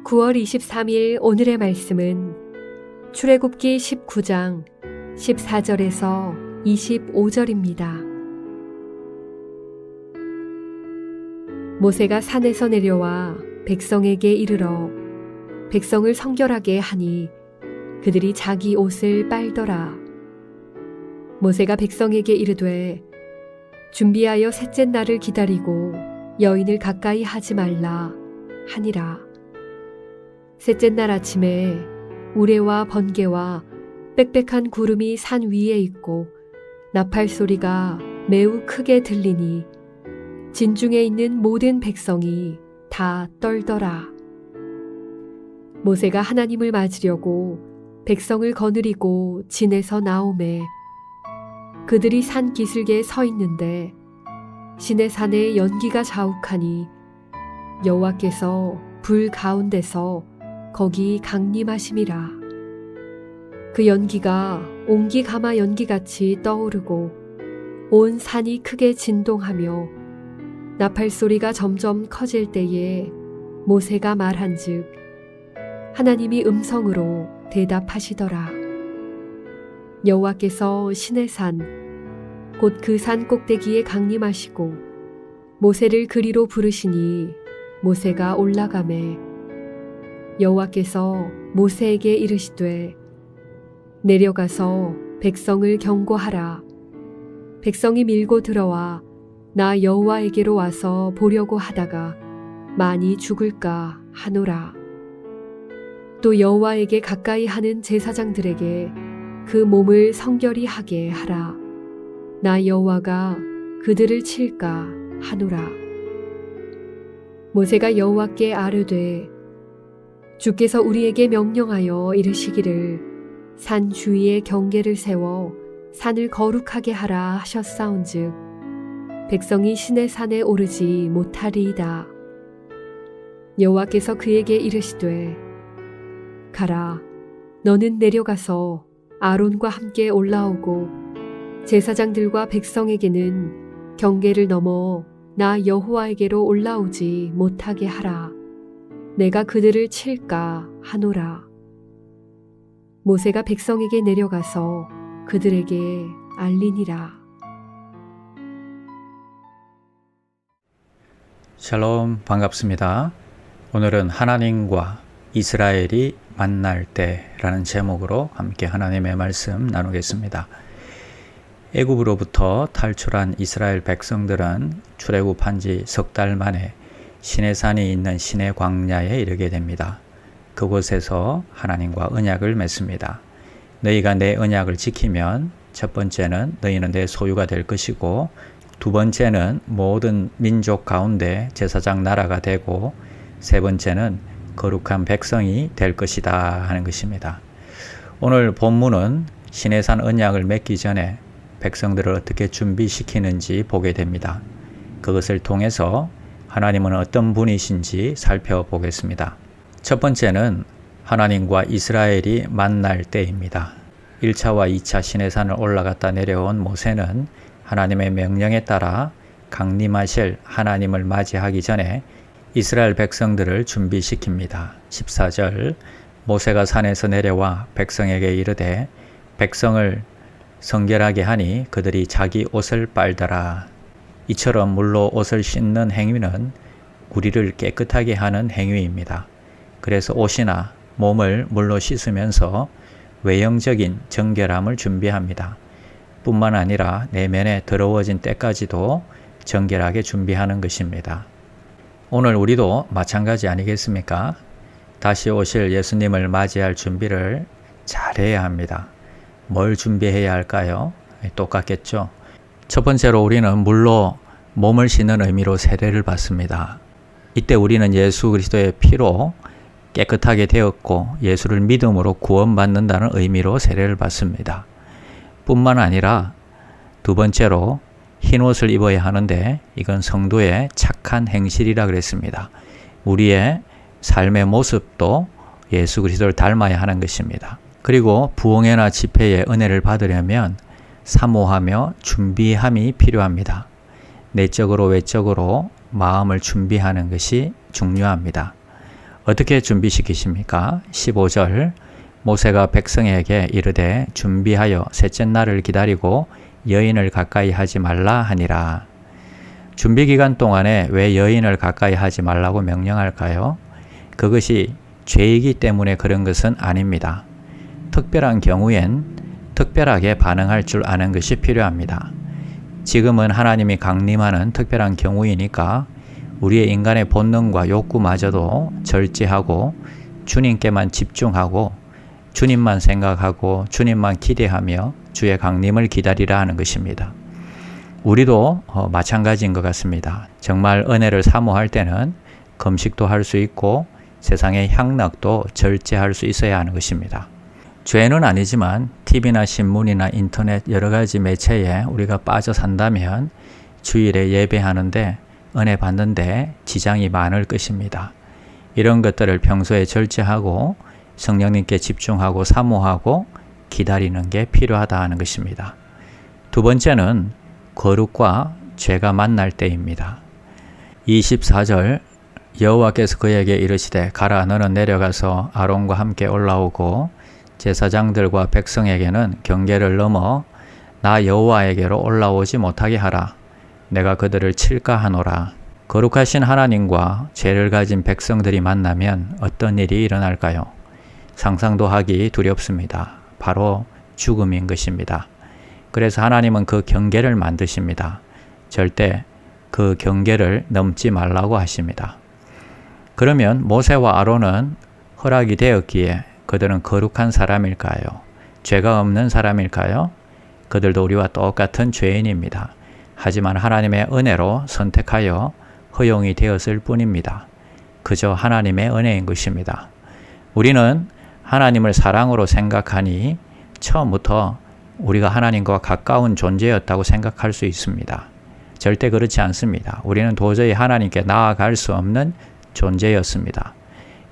9월 23일 오늘의 말씀은 출애굽기 19장 14절에서 25절입니다. 모세가 산에서 내려와 백성에게 이르러 백성을 성결하게 하니 그들이 자기 옷을 빨더라. 모세가 백성에게 이르되 준비하여 셋째 날을 기다리고 여인을 가까이 하지 말라 하니라. 셋째 날 아침에 우레와 번개와 빽빽한 구름이 산 위에 있고 나팔 소리가 매우 크게 들리니 진중에 있는 모든 백성이 다 떨더라. 모세가 하나님을 맞으려고 백성을 거느리고 진에서 나오매 그들이 산 기슭에 서 있는데 시내산에 연기가 자욱하니 여호와께서 불 가운데서 거기 강림하심이라. 그 연기가 옹기 가마 연기같이 떠오르고 온 산이 크게 진동하며 나팔 소리가 점점 커질 때에 모세가 말한즉 하나님이 음성으로 대답하시더라. 여호와께서 시내산 곧 그 산 꼭대기에 강림하시고 모세를 그리로 부르시니 모세가 올라가매 여호와께서 모세에게 이르시되 내려가서 백성을 경고하라. 백성이 밀고 들어와 나 여호와에게로 와서 보려고 하다가 많이 죽을까 하노라. 또 여호와에게 가까이 하는 제사장들에게 그 몸을 성결히 하게 하라. 나 여호와가 그들을 칠까 하노라. 모세가 여호와께 아뢰되 주께서 우리에게 명령하여 이르시기를 산 주위에 경계를 세워 산을 거룩하게 하라 하셨사온즉 백성이 시내산에 오르지 못하리이다. 여호와께서 그에게 이르시되 가라. 너는 내려가서 아론과 함께 올라오고 제사장들과 백성에게는 경계를 넘어 나 여호와에게로 올라오지 못하게 하라. 내가 그들을 칠까 하노라. 모세가 백성에게 내려가서 그들에게 알리니라. 샬롬, 반갑습니다. 오늘은 하나님과 이스라엘이 만날 때라는 제목으로 함께 하나님의 말씀 나누겠습니다. 애굽으로부터 탈출한 이스라엘 백성들은 출애굽한 지 석 달 만에 시내산이 있는 시내 광야에 이르게 됩니다. 그곳에서 하나님과 언약을 맺습니다. 너희가 내 언약을 지키면 첫 번째는 너희는 내 소유가 될 것이고 두 번째는 모든 민족 가운데 제사장 나라가 되고 세 번째는 거룩한 백성이 될 것이다 하는 것입니다. 오늘 본문은 시내산 언약을 맺기 전에 백성들을 어떻게 준비시키는지 보게 됩니다. 그것을 통해서 하나님은 어떤 분이신지 살펴보겠습니다. 첫 번째는 하나님과 이스라엘이 만날 때입니다. 1차와 2차 시내산을 올라갔다 내려온 모세는 하나님의 명령에 따라 강림하실 하나님을 맞이하기 전에 이스라엘 백성들을 준비시킵니다. 14절 모세가 산에서 내려와 백성에게 이르되 백성을 성결하게 하니 그들이 자기 옷을 빨더라. 이처럼 물로 옷을 씻는 행위는 우리를 깨끗하게 하는 행위입니다. 그래서 옷이나 몸을 물로 씻으면서 외형적인 정결함을 준비합니다. 뿐만 아니라 내면에 더러워진 때까지도 정결하게 준비하는 것입니다. 오늘 우리도 마찬가지 아니겠습니까? 다시 오실 예수님을 맞이할 준비를 잘해야 합니다. 뭘 준비해야 할까요? 똑같겠죠. 첫 번째로 우리는 물로 몸을 씻는 의미로 세례를 받습니다. 이때 우리는 예수 그리스도의 피로 깨끗하게 되었고 예수를 믿음으로 구원받는다는 의미로 세례를 받습니다. 뿐만 아니라 두 번째로 흰 옷을 입어야 하는데 이건 성도의 착한 행실이라 그랬습니다. 우리의 삶의 모습도 예수 그리스도를 닮아야 하는 것입니다. 그리고 부흥회나 집회의 은혜를 받으려면 사모하며 준비함이 필요합니다. 내적으로 외적으로 마음을 준비하는 것이 중요합니다. 어떻게 준비시키십니까? 15절 모세가 백성에게 이르되 준비하여 셋째 날을 기다리고 여인을 가까이 하지 말라 하니라. 준비 기간 동안에 왜 여인을 가까이 하지 말라고 명령할까요? 그것이 죄이기 때문에 그런 것은 아닙니다. 특별한 경우엔 특별하게 반응할 줄 아는 것이 필요합니다. 지금은 하나님이 강림하는 특별한 경우이니까 우리의 인간의 본능과 욕구마저도 절제하고 주님께만 집중하고 주님만 생각하고 주님만 기대하며 주의 강림을 기다리라 하는 것입니다. 우리도 마찬가지인 것 같습니다. 정말 은혜를 사모할 때는 금식도 할 수 있고 세상의 향락도 절제할 수 있어야 하는 것입니다. 죄는 아니지만 TV나 신문이나 인터넷 여러 가지 매체에 우리가 빠져 산다면 주일에 예배하는데 은혜 받는데 지장이 많을 것입니다. 이런 것들을 평소에 절제하고 성령님께 집중하고 사모하고 기다리는 게 필요하다 하는 것입니다. 두 번째는 거룩과 죄가 만날 때입니다. 24절 여호와께서 그에게 이르시되 가라 너는 내려가서 아론과 함께 올라오고 제사장들과 백성에게는 경계를 넘어 나 여호와에게로 올라오지 못하게 하라. 내가 그들을 칠까 하노라. 거룩하신 하나님과 죄를 가진 백성들이 만나면 어떤 일이 일어날까요? 상상도 하기 두렵습니다. 바로 죽음인 것입니다. 그래서 하나님은 그 경계를 만드십니다. 절대 그 경계를 넘지 말라고 하십니다. 그러면 모세와 아론은 허락이 되었기에 그들은 거룩한 사람일까요? 죄가 없는 사람일까요? 그들도 우리와 똑같은 죄인입니다. 하지만 하나님의 은혜로 선택하여 허용이 되었을 뿐입니다. 그저 하나님의 은혜인 것입니다. 우리는 하나님을 사랑으로 생각하니 처음부터 우리가 하나님과 가까운 존재였다고 생각할 수 있습니다. 절대 그렇지 않습니다. 우리는 도저히 하나님께 나아갈 수 없는 존재였습니다.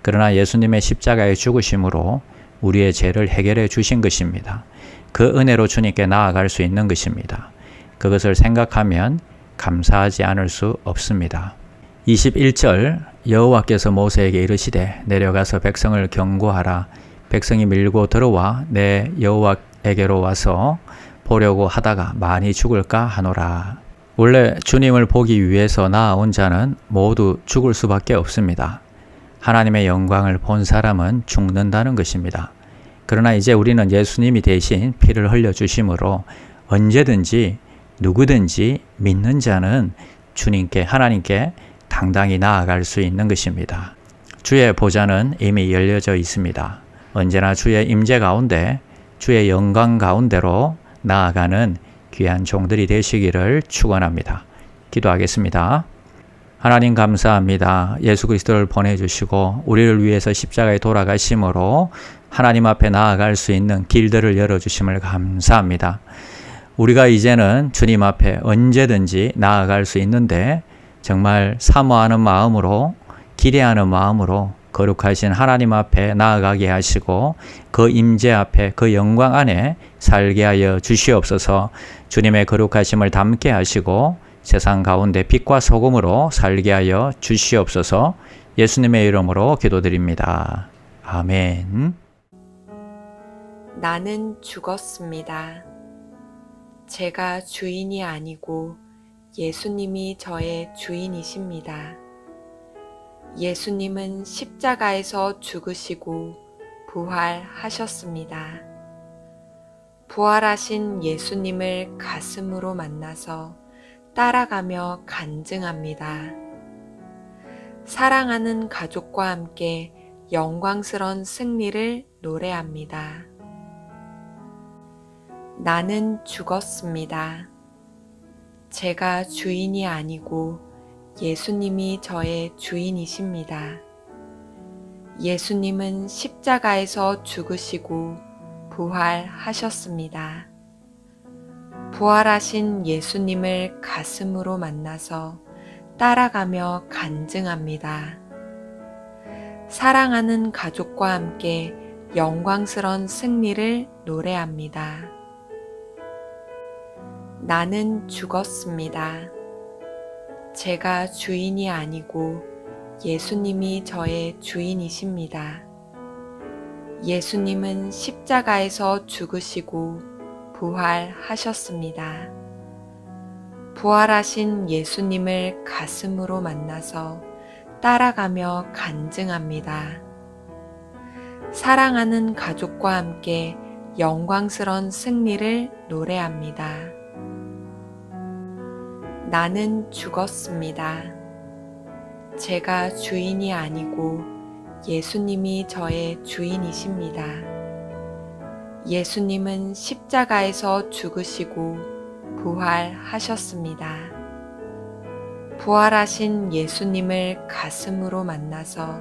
그러나 예수님의 십자가의 죽으심으로 우리의 죄를 해결해 주신 것입니다. 그 은혜로 주님께 나아갈 수 있는 것입니다. 그것을 생각하면 감사하지 않을 수 없습니다. 21절 여호와께서 모세에게 이르시되 내려가서 백성을 경고하라. 백성이 밀고 들어와 내 여호와에게로 와서 보려고 하다가 많이 죽을까 하노라. 원래 주님을 보기 위해서 나아온 자는 모두 죽을 수밖에 없습니다. 하나님의 영광을 본 사람은 죽는다는 것입니다. 그러나 이제 우리는 예수님이 대신 피를 흘려주심으로 언제든지 누구든지 믿는 자는 주님께 하나님께 당당히 나아갈 수 있는 것입니다. 주의 보좌는 이미 열려져 있습니다. 언제나 주의 임재 가운데 주의 영광 가운데로 나아가는 귀한 종들이 되시기를 축원합니다. 기도하겠습니다. 하나님 감사합니다. 예수 그리스도를 보내주시고 우리를 위해서 십자가에 돌아가심으로 하나님 앞에 나아갈 수 있는 길들을 열어주심을 감사합니다. 우리가 이제는 주님 앞에 언제든지 나아갈 수 있는데 정말 사모하는 마음으로 기대하는 마음으로 거룩하신 하나님 앞에 나아가게 하시고 그 임재 앞에 그 영광 안에 살게 하여 주시옵소서. 주님의 거룩하심을 담게 하시고 세상 가운데 빛과 소금으로 살게 하여 주시옵소서. 예수님의 이름으로 기도드립니다. 아멘. 나는 죽었습니다. 제가 주인이 아니고 예수님이 저의 주인이십니다. 예수님은 십자가에서 죽으시고 부활하셨습니다. 부활하신 예수님을 가슴으로 만나서 따라가며 간증합니다. 사랑하는 가족과 함께 영광스러운 승리를 노래합니다. 나는 죽었습니다. 제가 주인이 아니고 예수님이 저의 주인이십니다. 예수님은 십자가에서 죽으시고 부활하셨습니다. 부활하신 예수님을 가슴으로 만나서 따라가며 간증합니다. 사랑하는 가족과 함께 영광스러운 승리를 노래합니다. 나는 죽었습니다. 제가 주인이 아니고 예수님이 저의 주인이십니다. 예수님은 십자가에서 죽으시고 부활하셨습니다. 부활하신 예수님을 가슴으로 만나서 따라가며 간증합니다. 사랑하는 가족과 함께 영광스런 승리를 노래합니다. 나는 죽었습니다. 제가 주인이 아니고 예수님이 저의 주인이십니다. 예수님은 십자가에서 죽으시고 부활하셨습니다. 부활하신 예수님을 가슴으로 만나서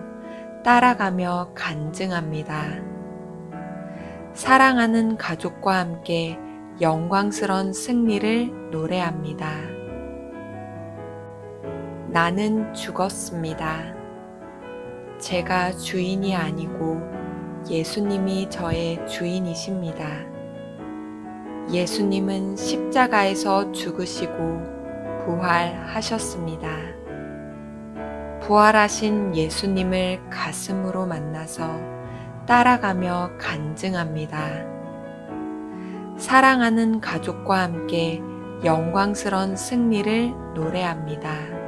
따라가며 간증합니다. 사랑하는 가족과 함께 영광스런 승리를 노래합니다. 나는 죽었습니다. 제가 주인이 아니고 예수님이 저의 주인이십니다. 예수님은 십자가에서 죽으시고 부활하셨습니다. 부활하신 예수님을 가슴으로 만나서 따라가며 간증합니다. 사랑하는 가족과 함께 영광스런 승리를 노래합니다.